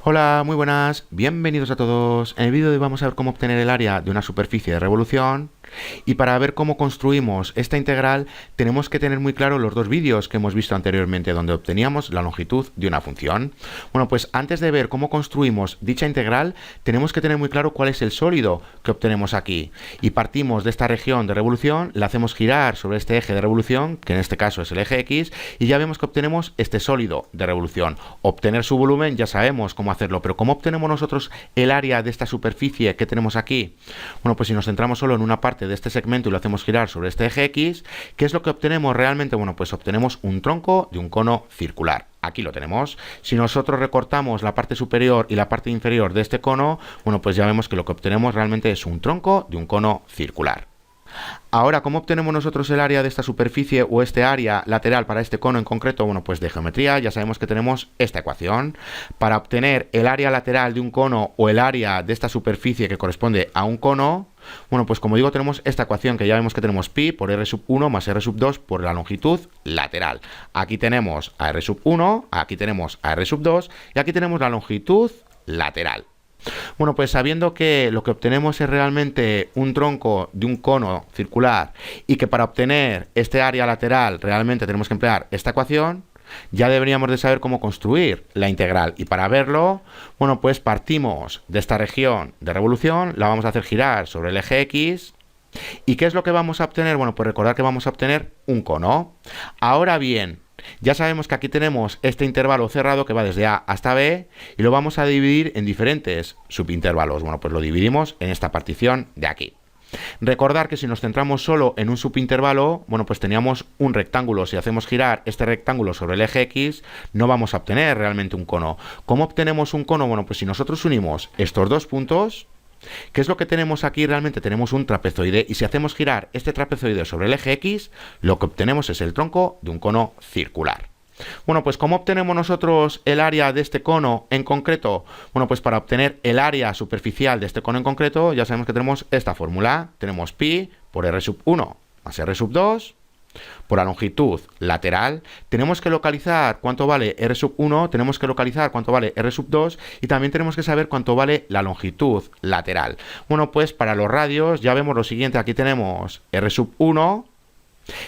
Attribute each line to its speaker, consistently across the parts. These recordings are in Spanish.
Speaker 1: Hola, muy buenas, bienvenidos a todos. En el vídeo de hoy vamos a ver cómo obtener el área de una superficie de revolución. Y para ver cómo construimos esta integral tenemos que tener muy claro los dos vídeos que hemos visto anteriormente donde obteníamos la longitud de una función. Bueno, pues antes de ver cómo construimos dicha integral tenemos que tener muy claro cuál es el sólido que obtenemos aquí. Y partimos de esta región de revolución, la hacemos girar sobre este eje de revolución, que en este caso es el eje X, y ya vemos que obtenemos este sólido de revolución. Obtener su volumen ya sabemos cómo hacerlo, pero ¿cómo obtenemos nosotros el área de esta superficie que tenemos aquí? Bueno, pues si nos centramos solo en una parte de este segmento y lo hacemos girar sobre este eje X, ¿qué es lo que obtenemos realmente? Bueno, pues obtenemos un tronco de un cono circular. Aquí lo tenemos. Si nosotros recortamos la parte superior y la parte inferior de este cono, bueno, pues ya vemos que lo que obtenemos realmente es un tronco de un cono circular. Ahora, ¿cómo obtenemos nosotros el área de esta superficie o este área lateral para este cono en concreto? Bueno, pues de geometría ya sabemos que tenemos esta ecuación. Para obtener el área lateral de un cono o el área de esta superficie que corresponde a un cono, bueno, pues como digo, tenemos esta ecuación que ya vemos que tenemos pi por r sub 1 más r sub 2 por la longitud lateral. Aquí tenemos a r sub 1, aquí tenemos a r sub 2 y aquí tenemos la longitud lateral. Bueno, pues sabiendo que lo que obtenemos es realmente un tronco de un cono circular y que para obtener este área lateral realmente tenemos que emplear esta ecuación, ya deberíamos de saber cómo construir la integral. Y para verlo, bueno, pues partimos de esta región de revolución, la vamos a hacer girar sobre el eje X. ¿Y qué es lo que vamos a obtener? Bueno, pues recordar que vamos a obtener un cono. Ahora bien, ya sabemos que aquí tenemos este intervalo cerrado que va desde A hasta B y lo vamos a dividir en diferentes subintervalos. Bueno, pues lo dividimos en esta partición de aquí. Recordar que si nos centramos solo en un subintervalo, bueno, pues teníamos un rectángulo. Si hacemos girar este rectángulo sobre el eje X, no vamos a obtener realmente un cono. ¿Cómo obtenemos un cono? Bueno, pues si nosotros unimos estos dos puntos, ¿qué es lo que tenemos aquí? Realmente tenemos un trapezoide y si hacemos girar este trapezoide sobre el eje X, lo que obtenemos es el tronco de un cono circular. Bueno, pues ¿cómo obtenemos nosotros el área de este cono en concreto? Bueno, pues para obtener el área superficial de este cono en concreto, ya sabemos que tenemos esta fórmula. Tenemos pi por r sub 1 más r sub 2 por la longitud lateral. Tenemos que localizar cuánto vale r sub 1, tenemos que localizar cuánto vale r sub 2 y también tenemos que saber cuánto vale la longitud lateral. Bueno, pues para los radios ya vemos lo siguiente. Aquí tenemos r sub 1,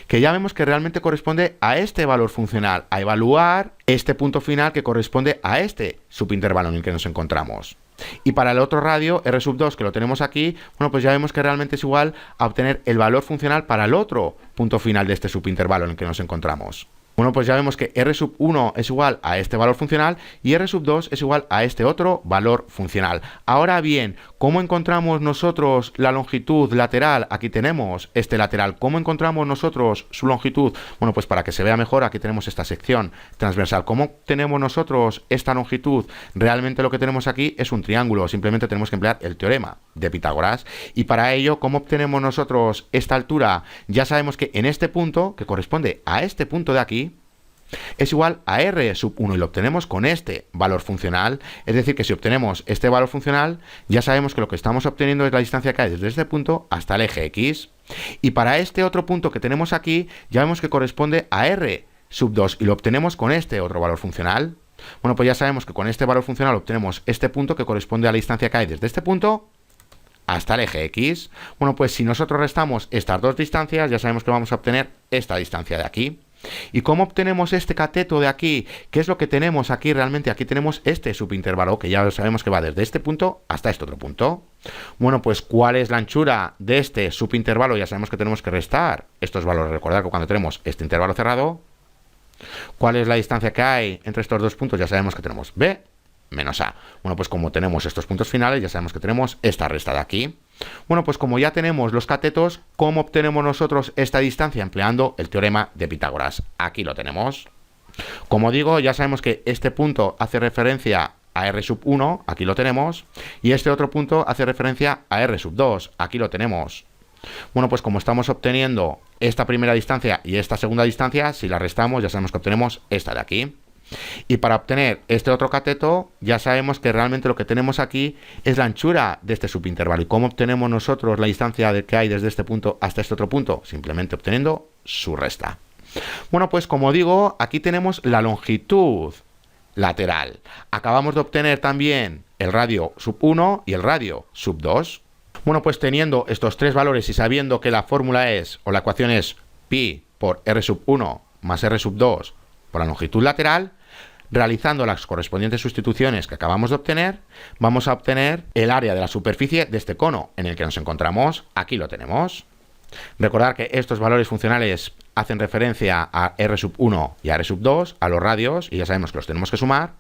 Speaker 1: que ya vemos que realmente corresponde a este valor funcional, a evaluar este punto final que corresponde a este subintervalo en el que nos encontramos. Y para el otro radio, r sub 2, que lo tenemos aquí, bueno, pues ya vemos que realmente es igual a obtener el valor funcional para el otro punto final de este subintervalo en el que nos encontramos. Bueno, pues ya vemos que r sub 1 es igual a este valor funcional y r sub 2 es igual a este otro valor funcional. Ahora bien, ¿cómo encontramos nosotros la longitud lateral? Aquí tenemos este lateral. ¿Cómo encontramos nosotros su longitud? Bueno, pues para que se vea mejor, aquí tenemos esta sección transversal. ¿Cómo tenemos nosotros esta longitud? Realmente lo que tenemos aquí es un triángulo. Simplemente tenemos que emplear el teorema de Pitágoras. Y para ello, ¿cómo obtenemos nosotros esta altura? Ya sabemos que en este punto, que corresponde a este punto de aquí, es igual a r sub 1 y lo obtenemos con este valor funcional. Es decir, que si obtenemos este valor funcional, ya sabemos que lo que estamos obteniendo es la distancia que hay desde este punto hasta el eje X. Y para este otro punto que tenemos aquí, ya vemos que corresponde a r sub 2 y lo obtenemos con este otro valor funcional. Bueno, pues ya sabemos que con este valor funcional obtenemos este punto que corresponde a la distancia que hay desde este punto hasta el eje X. Bueno, pues si nosotros restamos estas dos distancias, ya sabemos que vamos a obtener esta distancia de aquí. ¿Y cómo obtenemos este cateto de aquí? ¿Qué es lo que tenemos aquí realmente? Aquí tenemos este subintervalo que ya sabemos que va desde este punto hasta este otro punto. Bueno, pues ¿cuál es la anchura de este subintervalo? Ya sabemos que tenemos que restar estos valores. Recordad que cuando tenemos este intervalo cerrado, ¿cuál es la distancia que hay entre estos dos puntos? Ya sabemos que tenemos b menos a. Bueno, pues como tenemos estos puntos finales, ya sabemos que tenemos esta resta de aquí. Bueno, pues como ya tenemos los catetos, ¿cómo obtenemos nosotros esta distancia? Empleando el teorema de Pitágoras. Aquí lo tenemos. Como digo, ya sabemos que este punto hace referencia a r sub 1, aquí lo tenemos, y este otro punto hace referencia a r sub 2, aquí lo tenemos. Bueno, pues como estamos obteniendo esta primera distancia y esta segunda distancia, si la restamos, ya sabemos que obtenemos esta de aquí. Y para obtener este otro cateto, ya sabemos que realmente lo que tenemos aquí es la anchura de este subintervalo. ¿Y cómo obtenemos nosotros la distancia que hay desde este punto hasta este otro punto? Simplemente obteniendo su resta. Bueno, pues como digo, aquí tenemos la longitud lateral. Acabamos de obtener también el radio sub 1 y el radio sub 2. Bueno, pues teniendo estos tres valores y sabiendo que la fórmula es, o la ecuación es pi por r sub 1 más r sub 2 por la longitud lateral, realizando las correspondientes sustituciones que acabamos de obtener, vamos a obtener el área de la superficie de este cono en el que nos encontramos. Aquí lo tenemos. Recordar que estos valores funcionales hacen referencia a r sub 1 y a r sub 2, a los radios, y ya sabemos que los tenemos que sumar.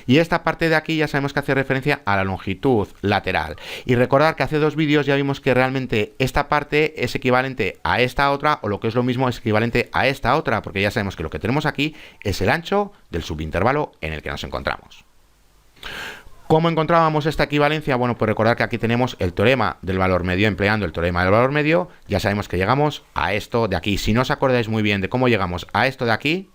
Speaker 1: Y esta parte de aquí ya sabemos que hace referencia a la longitud lateral. Y recordar que hace dos vídeos ya vimos que realmente esta parte es equivalente a esta otra, o lo que es lo mismo es equivalente a esta otra, porque ya sabemos que lo que tenemos aquí es el ancho del subintervalo en el que nos encontramos. ¿Cómo encontrábamos esta equivalencia? Bueno, pues recordar que aquí tenemos el teorema del valor medio. Empleando el teorema del valor medio, ya sabemos que llegamos a esto de aquí. Si no os acordáis muy bien de cómo llegamos a esto de aquí,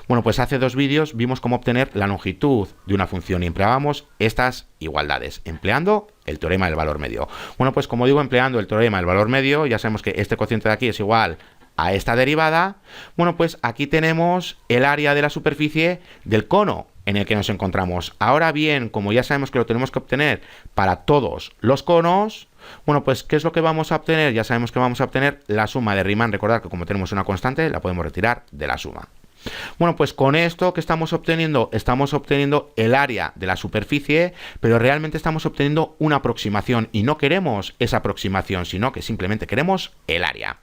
Speaker 1: bueno, pues hace dos vídeos vimos cómo obtener la longitud de una función y empleábamos estas igualdades, empleando el teorema del valor medio. Bueno, pues como digo, empleando el teorema del valor medio, ya sabemos que este cociente de aquí es igual a esta derivada. Bueno, pues aquí tenemos el área de la superficie del cono en el que nos encontramos. Ahora bien, como ya sabemos que lo tenemos que obtener para todos los conos, bueno, pues ¿qué es lo que vamos a obtener? Ya sabemos que vamos a obtener la suma de Riemann. Recordad que como tenemos una constante, la podemos retirar de la suma. Bueno, pues con esto que estamos obteniendo el área de la superficie, pero realmente estamos obteniendo una aproximación y no queremos esa aproximación, sino que simplemente queremos el área.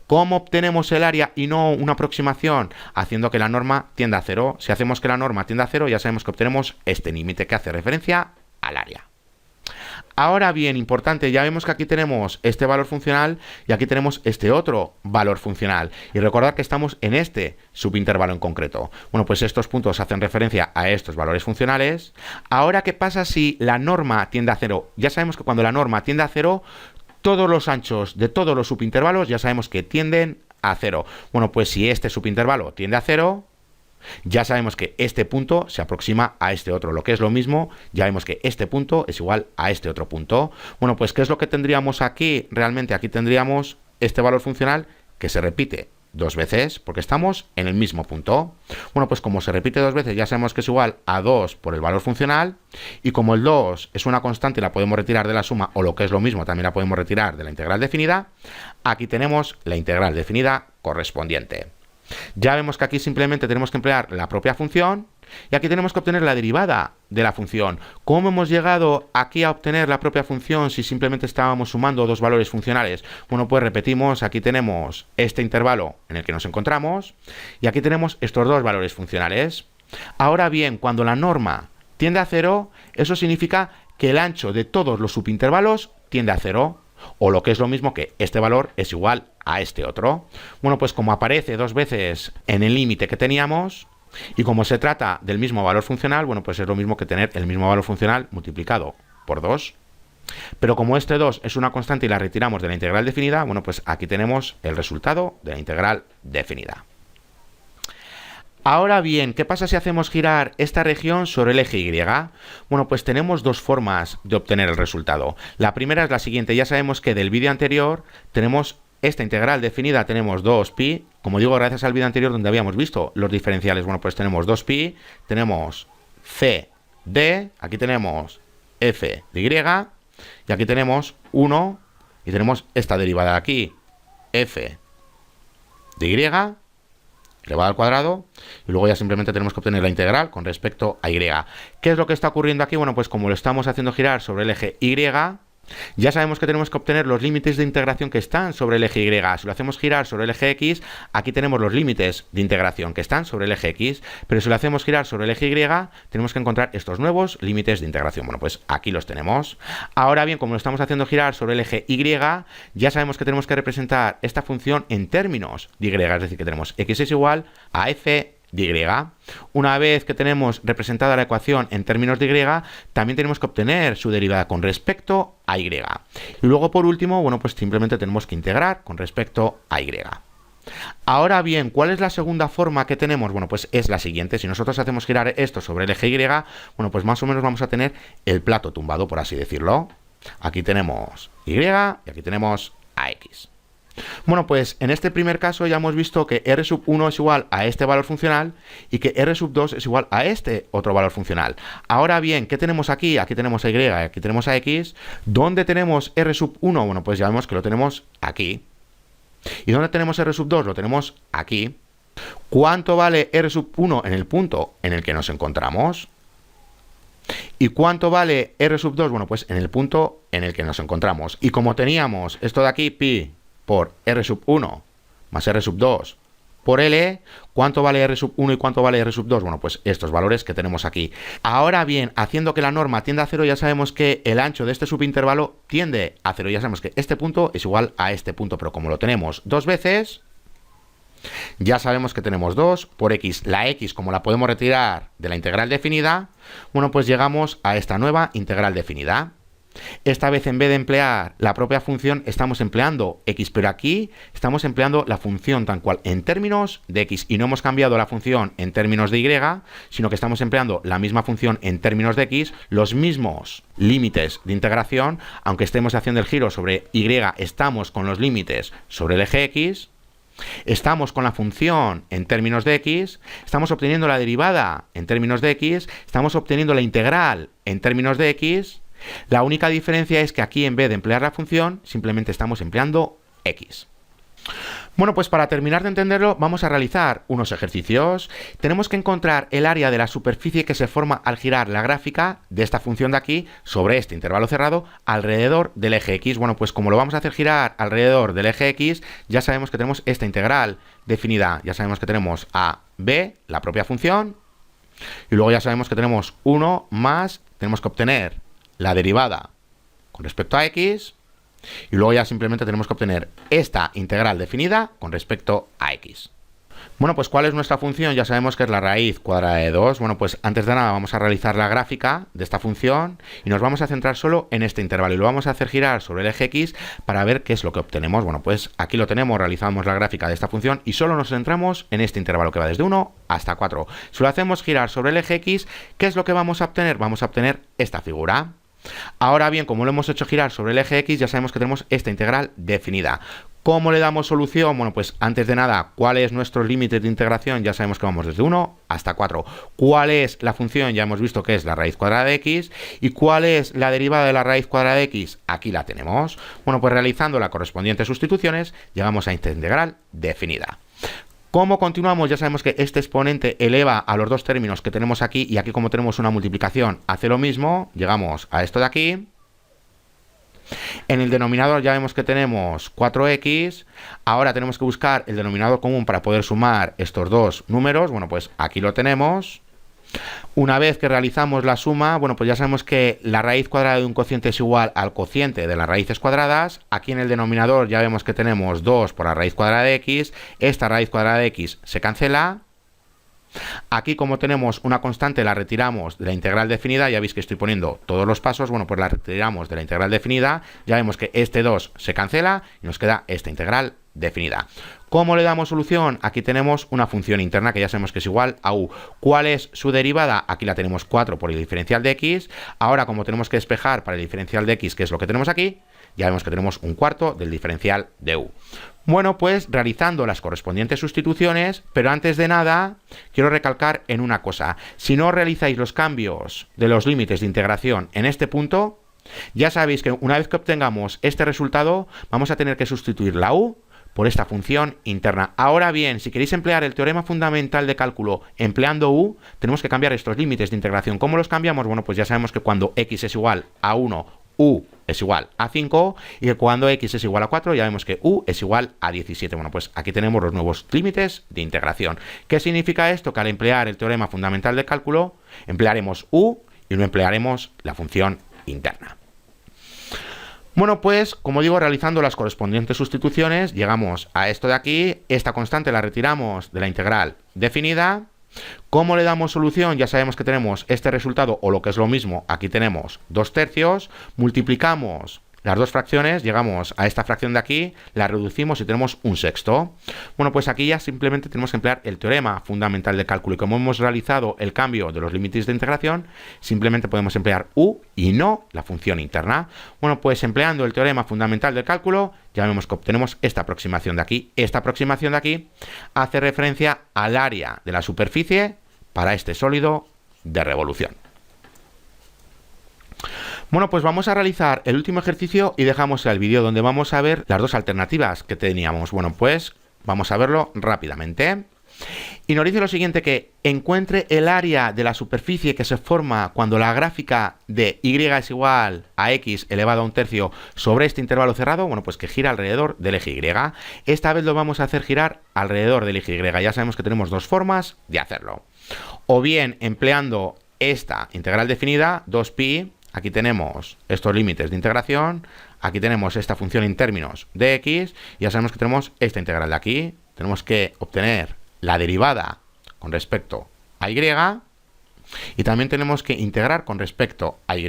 Speaker 1: ¿Cómo obtenemos el área y no una aproximación? Haciendo que la norma tienda a cero. Si hacemos que la norma tienda a cero, ya sabemos que obtenemos este límite que hace referencia al área. Ahora bien, importante, ya vemos que aquí tenemos este valor funcional y aquí tenemos este otro valor funcional. Y recordad que estamos en este subintervalo en concreto. Bueno, pues estos puntos hacen referencia a estos valores funcionales. Ahora, ¿qué pasa si la norma tiende a cero? Ya sabemos que cuando la norma tiende a cero, todos los anchos de todos los subintervalos ya sabemos que tienden a cero. Bueno, pues si este subintervalo tiende a cero, ya sabemos que este punto se aproxima a este otro, lo que es lo mismo, ya vemos que este punto es igual a este otro punto. Bueno, pues ¿qué es lo que tendríamos aquí? Realmente aquí tendríamos este valor funcional que se repite dos veces, porque estamos en el mismo punto. Bueno, pues como se repite dos veces, ya sabemos que es igual a 2 por el valor funcional, y como el 2 es una constante y la podemos retirar de la suma, o lo que es lo mismo, también la podemos retirar de la integral definida, aquí tenemos la integral definida correspondiente. Ya vemos que aquí simplemente tenemos que emplear la propia función y aquí tenemos que obtener la derivada de la función. ¿Cómo hemos llegado aquí a obtener la propia función si simplemente estábamos sumando dos valores funcionales? Bueno, pues repetimos, aquí tenemos este intervalo en el que nos encontramos y aquí tenemos estos dos valores funcionales. Ahora bien, cuando la norma tiende a cero, eso significa que el ancho de todos los subintervalos tiende a cero, o lo que es lo mismo que este valor es igual a este otro. Bueno, pues como aparece dos veces en el límite que teníamos y como se trata del mismo valor funcional, bueno, pues es lo mismo que tener el mismo valor funcional multiplicado por 2. Pero como este 2 es una constante y la retiramos de la integral definida, bueno, pues aquí tenemos el resultado de la integral definida. Ahora bien, ¿qué pasa si hacemos girar esta región sobre el eje Y? Bueno, pues tenemos dos formas de obtener el resultado. La primera es la siguiente. Ya sabemos que del vídeo anterior tenemos esta integral definida, tenemos 2pi. Como digo, gracias al vídeo anterior donde habíamos visto los diferenciales, bueno, pues tenemos 2pi, tenemos c de, aquí tenemos f de y aquí tenemos 1 y tenemos esta derivada de aquí, f de y elevado al cuadrado, y luego ya simplemente tenemos que obtener la integral con respecto a y. ¿Qué es lo que está ocurriendo aquí? Bueno, pues como lo estamos haciendo girar sobre el eje Y, ya sabemos que tenemos que obtener los límites de integración que están sobre el eje Y. Si lo hacemos girar sobre el eje X, aquí tenemos los límites de integración que están sobre el eje X, pero si lo hacemos girar sobre el eje Y, tenemos que encontrar estos nuevos límites de integración. Bueno, pues aquí los tenemos. Ahora bien, como lo estamos haciendo girar sobre el eje Y, ya sabemos que tenemos que representar esta función en términos de Y, es decir, que tenemos X es igual a f de Y. Una vez que tenemos representada la ecuación en términos de Y, también tenemos que obtener su derivada con respecto a Y. Y luego, por último, bueno, pues simplemente tenemos que integrar con respecto a Y. Ahora bien, ¿cuál es la segunda forma que tenemos? Bueno, pues es la siguiente. Si nosotros hacemos girar esto sobre el eje Y, bueno, pues más o menos vamos a tener el plato tumbado, por así decirlo. Aquí tenemos Y y aquí tenemos AX. Bueno, pues en este primer caso ya hemos visto que R sub 1 es igual a este valor funcional y que R sub 2 es igual a este otro valor funcional. Ahora bien, ¿qué tenemos aquí? Aquí tenemos a Y, aquí tenemos a X. ¿Dónde tenemos R sub 1? Bueno, pues ya vemos que lo tenemos aquí. ¿Y dónde tenemos R sub 2? Lo tenemos aquí. ¿Cuánto vale R sub 1 en el punto en el que nos encontramos? ¿Y cuánto vale R sub 2? Bueno, pues en el punto en el que nos encontramos. Y como teníamos esto de aquí, pi por R sub 1 más R sub 2 por L, ¿cuánto vale R sub 1 y cuánto vale R sub 2? Bueno, pues estos valores que tenemos aquí. Ahora bien, haciendo que la norma tienda a 0, ya sabemos que el ancho de este subintervalo tiende a 0. Ya sabemos que este punto es igual a este punto, pero como lo tenemos dos veces, ya sabemos que tenemos 2 por x. La x, como la podemos retirar de la integral definida, bueno, pues llegamos a esta nueva integral definida. Esta vez, en vez de emplear la propia función, estamos empleando x, pero aquí estamos empleando la función tal cual en términos de x, y no hemos cambiado la función en términos de y, sino que estamos empleando la misma función en términos de x, los mismos límites de integración. Aunque estemos haciendo el giro sobre y, estamos con los límites sobre el eje x. Estamos con la función en términos de x, estamos obteniendo la derivada en términos de x, estamos obteniendo la integral en términos de x. La única diferencia es que aquí, en vez de emplear la función, simplemente estamos empleando x. Bueno, pues para terminar de entenderlo, vamos a realizar unos ejercicios. Tenemos que encontrar el área de la superficie que se forma al girar la gráfica de esta función de aquí sobre este intervalo cerrado alrededor del eje x. Bueno, pues como lo vamos a hacer girar alrededor del eje x, ya sabemos que tenemos esta integral definida. Ya sabemos que tenemos a b, la propia función, y luego ya sabemos que tenemos 1 más, tenemos que obtener la derivada con respecto a x, y luego ya simplemente tenemos que obtener esta integral definida con respecto a x. Bueno, pues ¿cuál es nuestra función? Ya sabemos que es la raíz cuadrada de 2. Bueno, pues antes de nada vamos a realizar la gráfica de esta función y nos vamos a centrar solo en este intervalo y lo vamos a hacer girar sobre el eje x para ver qué es lo que obtenemos. Bueno, pues aquí lo tenemos, realizamos la gráfica de esta función y solo nos centramos en este intervalo que va desde 1 hasta 4. Si lo hacemos girar sobre el eje x, ¿qué es lo que vamos a obtener? Vamos a obtener esta figura. Ahora bien, como lo hemos hecho girar sobre el eje x, ya sabemos que tenemos esta integral definida. ¿Cómo le damos solución? Bueno, pues antes de nada, ¿cuál es nuestro límite de integración? Ya sabemos que vamos desde 1 hasta 4. ¿Cuál es la función? Ya hemos visto que es la raíz cuadrada de x. ¿Y cuál es la derivada de la raíz cuadrada de x? Aquí la tenemos. Bueno, pues realizando las correspondientes sustituciones, llegamos a esta integral definida. ¿Cómo continuamos? Ya sabemos que este exponente eleva a los dos términos que tenemos aquí, y aquí, como tenemos una multiplicación, hace lo mismo. Llegamos a esto de aquí. En el denominador ya vemos que tenemos 4x. Ahora tenemos que buscar el denominador común para poder sumar estos dos números. Bueno, pues aquí lo tenemos. Una vez que realizamos la suma, bueno, pues ya sabemos que la raíz cuadrada de un cociente es igual al cociente de las raíces cuadradas. Aquí en el denominador ya vemos que tenemos 2 por la raíz cuadrada de x. Esta raíz cuadrada de x se cancela. Aquí, como tenemos una constante, la retiramos de la integral definida. Ya veis que estoy poniendo todos los pasos. Bueno, pues la retiramos de la integral definida. Ya vemos que este 2 se cancela y nos queda esta integral definida. ¿Cómo le damos solución? Aquí tenemos una función interna que ya sabemos que es igual a u. ¿Cuál es su derivada? Aquí la tenemos 4 por el diferencial de x. Ahora, como tenemos que despejar para el diferencial de x, que es lo que tenemos aquí, ya vemos que tenemos un cuarto del diferencial de u. Bueno, pues realizando las correspondientes sustituciones, pero antes de nada quiero recalcar en una cosa. Si no realizáis los cambios de los límites de integración en este punto, ya sabéis que una vez que obtengamos este resultado, vamos a tener que sustituir la u por esta función interna. Ahora bien, si queréis emplear el teorema fundamental de cálculo empleando u, tenemos que cambiar estos límites de integración. ¿Cómo los cambiamos? Bueno, pues ya sabemos que cuando x es igual a 1, u es igual a 5, y que cuando x es igual a 4, ya vemos que u es igual a 17. Bueno, pues aquí tenemos los nuevos límites de integración. ¿Qué significa esto? Que al emplear el teorema fundamental de cálculo, emplearemos u y no emplearemos la función interna. Bueno, pues, como digo, realizando las correspondientes sustituciones, llegamos a esto de aquí. Esta constante la retiramos de la integral definida. ¿Cómo le damos solución? Ya sabemos que tenemos este resultado, o lo que es lo mismo, aquí tenemos 2 tercios. Multiplicamos las dos fracciones, llegamos a esta fracción de aquí, la reducimos y tenemos un sexto. Bueno, pues aquí ya simplemente tenemos que emplear el teorema fundamental de cálculo y como hemos realizado el cambio de los límites de integración, simplemente podemos emplear u y no la función interna. Bueno, pues empleando el teorema fundamental del cálculo, ya vemos que obtenemos esta aproximación de aquí. Esta aproximación de aquí hace referencia al área de la superficie para este sólido de revolución. Bueno, pues vamos a realizar el último ejercicio y dejamos el vídeo donde vamos a ver las dos alternativas que teníamos. Bueno, pues vamos a verlo rápidamente. Y nos dice lo siguiente, que encuentre el área de la superficie que se forma cuando la gráfica de y es igual a x elevado a un tercio sobre este intervalo cerrado, bueno, pues que gira alrededor del eje y. Esta vez lo vamos a hacer girar alrededor del eje y. Ya sabemos que tenemos dos formas de hacerlo. O bien empleando esta integral definida, 2pi, aquí tenemos estos límites de integración, aquí tenemos esta función en términos de x, y ya sabemos que tenemos esta integral de aquí, tenemos que obtener la derivada con respecto a y, y también tenemos que integrar con respecto a y.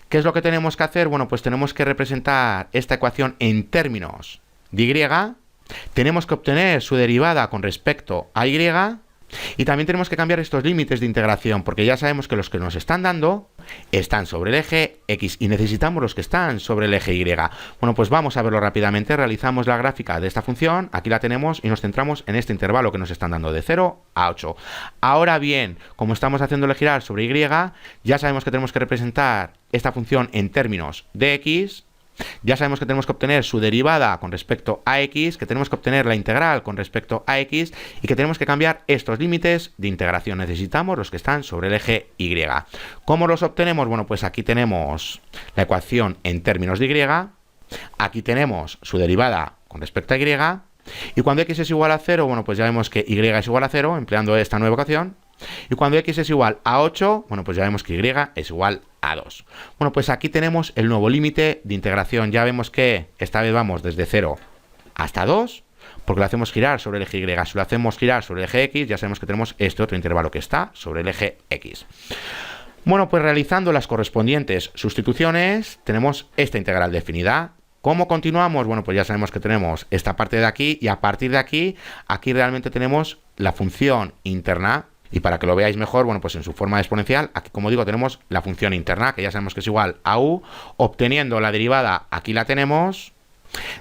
Speaker 1: ¿Qué es lo que tenemos que hacer? Bueno, pues tenemos que representar esta ecuación en términos de y, tenemos que obtener su derivada con respecto a y, y también tenemos que cambiar estos límites de integración, porque ya sabemos que los que nos están dando están sobre el eje X y necesitamos los que están sobre el eje Y. Bueno, pues vamos a verlo rápidamente. Realizamos la gráfica de esta función, aquí la tenemos y nos centramos en este intervalo que nos están dando de 0 a 8. Ahora bien, como estamos haciéndole girar sobre Y, ya sabemos que tenemos que representar esta función en términos de X. Ya sabemos que tenemos que obtener su derivada con respecto a x, que tenemos que obtener la integral con respecto a x y que tenemos que cambiar estos límites de integración. Necesitamos los que están sobre el eje y. ¿Cómo los obtenemos? Bueno, pues aquí tenemos la ecuación en términos de y, aquí tenemos su derivada con respecto a y, y cuando x es igual a 0, bueno, pues ya vemos que y es igual a 0, empleando esta nueva ecuación. Y cuando x es igual a 8, bueno, pues ya vemos que y es igual a 2. Bueno, pues aquí tenemos el nuevo límite de integración. Ya vemos que esta vez vamos desde 0 hasta 2, porque lo hacemos girar sobre el eje y. Si lo hacemos girar sobre el eje x, ya sabemos que tenemos este otro intervalo que está sobre el eje x. Bueno, pues realizando las correspondientes sustituciones, tenemos esta integral definida. ¿Cómo continuamos? Bueno, pues ya sabemos que tenemos esta parte de aquí y a partir de aquí, aquí realmente tenemos la función interna. Y para que lo veáis mejor, bueno, pues en su forma exponencial, aquí como digo tenemos la función interna, que ya sabemos que es igual a u, obteniendo la derivada, aquí la tenemos,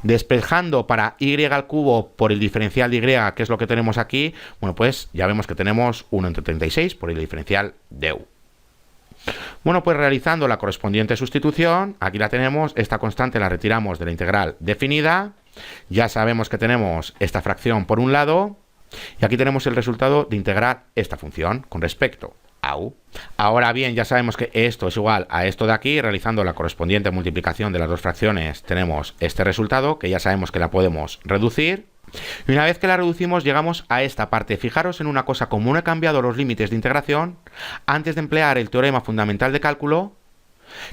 Speaker 1: despejando para y al cubo por el diferencial de y, que es lo que tenemos aquí, bueno, pues ya vemos que tenemos 1 entre 36 por el diferencial de u. Bueno, pues realizando la correspondiente sustitución, aquí la tenemos, esta constante la retiramos de la integral definida, ya sabemos que tenemos esta fracción por un lado, y aquí tenemos el resultado de integrar esta función con respecto a u. Ahora bien, ya sabemos que esto es igual a esto de aquí. Realizando la correspondiente multiplicación de las dos fracciones tenemos este resultado, que ya sabemos que la podemos reducir. Y una vez que la reducimos llegamos a esta parte. Fijaros en una cosa, como no he cambiado los límites de integración, antes de emplear el teorema fundamental de cálculo,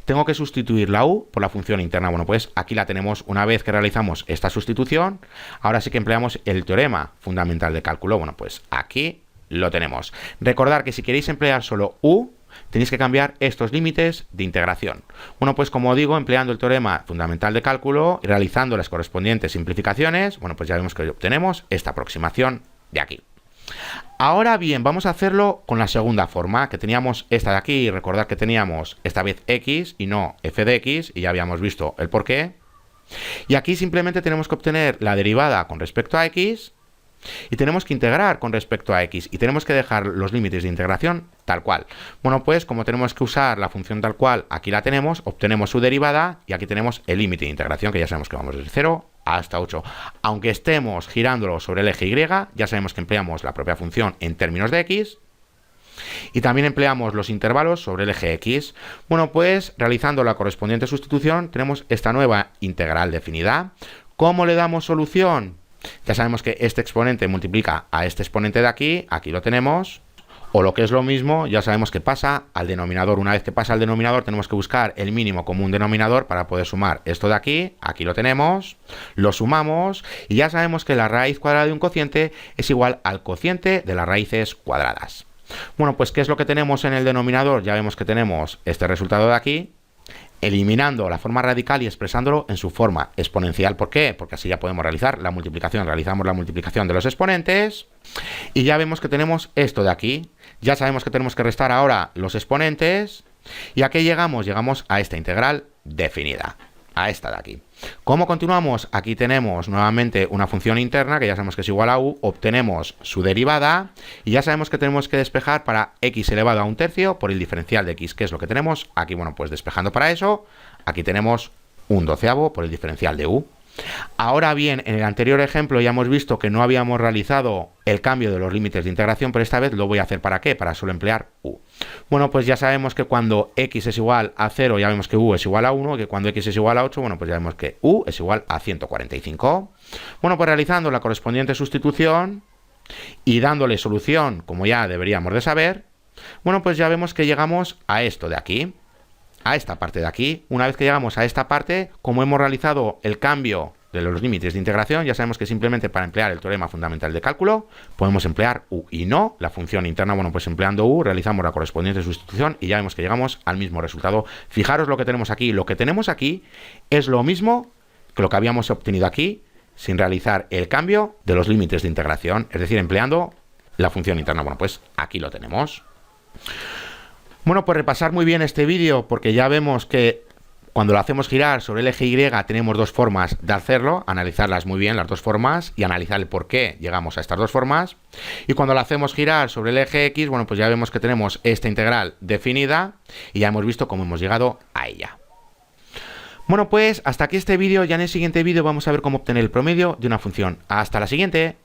Speaker 1: tengo que sustituir la u por la función interna. Bueno, pues aquí la tenemos. Una vez que realizamos esta sustitución, ahora sí que empleamos el teorema fundamental de cálculo. Bueno, pues aquí lo tenemos. Recordad que si queréis emplear solo u, tenéis que cambiar estos límites de integración. Bueno, pues como digo, empleando el teorema fundamental de cálculo y realizando las correspondientes simplificaciones, bueno, pues ya vemos que obtenemos esta aproximación de aquí. Ahora bien, vamos a hacerlo con la segunda forma, que teníamos esta de aquí. Recordad que teníamos esta vez x y no f de x, y ya habíamos visto el porqué. Y aquí simplemente tenemos que obtener la derivada con respecto a x, y tenemos que integrar con respecto a x, y tenemos que dejar los límites de integración tal cual. Bueno, pues como tenemos que usar la función tal cual, aquí la tenemos, obtenemos su derivada, y aquí tenemos el límite de integración, que ya sabemos que vamos desde 0 hasta 8. Aunque estemos girándolo sobre el eje y, ya sabemos que empleamos la propia función en términos de x, y también empleamos los intervalos sobre el eje x. Bueno, pues realizando la correspondiente sustitución tenemos esta nueva integral definida. ¿Cómo le damos solución? Ya sabemos que este exponente multiplica a este exponente de aquí, aquí lo tenemos. O lo que es lo mismo, ya sabemos que pasa al denominador. Una vez que pasa al denominador tenemos que buscar el mínimo común denominador para poder sumar esto de aquí. Aquí lo tenemos, lo sumamos y ya sabemos que la raíz cuadrada de un cociente es igual al cociente de las raíces cuadradas. Bueno, pues ¿qué es lo que tenemos en el denominador? Ya vemos que tenemos este resultado de aquí. eliminando la forma radical y expresándolo en su forma exponencial. ¿Por qué? Porque así ya podemos realizar la multiplicación. Realizamos la multiplicación de los exponentes y ya vemos que tenemos esto de aquí. Ya sabemos que tenemos que restar ahora los exponentes. ¿Y a qué llegamos? Llegamos a esta integral definida, a esta de aquí. ¿Cómo continuamos? Aquí tenemos nuevamente una función interna que ya sabemos que es igual a u, obtenemos su derivada y ya sabemos que tenemos que despejar para x elevado a un tercio por el diferencial de x. ¿Qué es lo que tenemos? Aquí, bueno, pues despejando para eso, aquí tenemos un doceavo por el diferencial de u. Ahora bien, en el anterior ejemplo ya hemos visto que no habíamos realizado el cambio de los límites de integración, pero esta vez lo voy a hacer ¿para qué? Para solo emplear u. Bueno, pues ya sabemos que cuando x es igual a 0, ya vemos que u es igual a 1, que cuando x es igual a 8, bueno, pues ya vemos que u es igual a 145. Bueno, pues realizando la correspondiente sustitución y dándole solución, como ya deberíamos de saber, bueno, pues ya vemos que llegamos a esto de aquí, a esta parte de aquí. Una vez que llegamos a esta parte, como hemos realizado el cambio de los límites de integración, ya sabemos que simplemente para emplear el teorema fundamental de cálculo podemos emplear u y no la función interna. Bueno, pues empleando u realizamos la correspondiente sustitución y ya vemos que llegamos al mismo resultado. Fijaros lo que tenemos aquí. Lo que tenemos aquí es lo mismo que lo que habíamos obtenido aquí sin realizar el cambio de los límites de integración, es decir, empleando la función interna. Bueno, pues aquí lo tenemos. Bueno, pues repasar muy bien este vídeo porque ya vemos que cuando lo hacemos girar sobre el eje Y tenemos dos formas de hacerlo, analizarlas muy bien las dos formas y analizar el por qué llegamos a estas dos formas. Y cuando lo hacemos girar sobre el eje X, bueno, pues ya vemos que tenemos esta integral definida y ya hemos visto cómo hemos llegado a ella. Bueno, pues hasta aquí este vídeo. Ya en el siguiente vídeo vamos a ver cómo obtener el promedio de una función. Hasta la siguiente.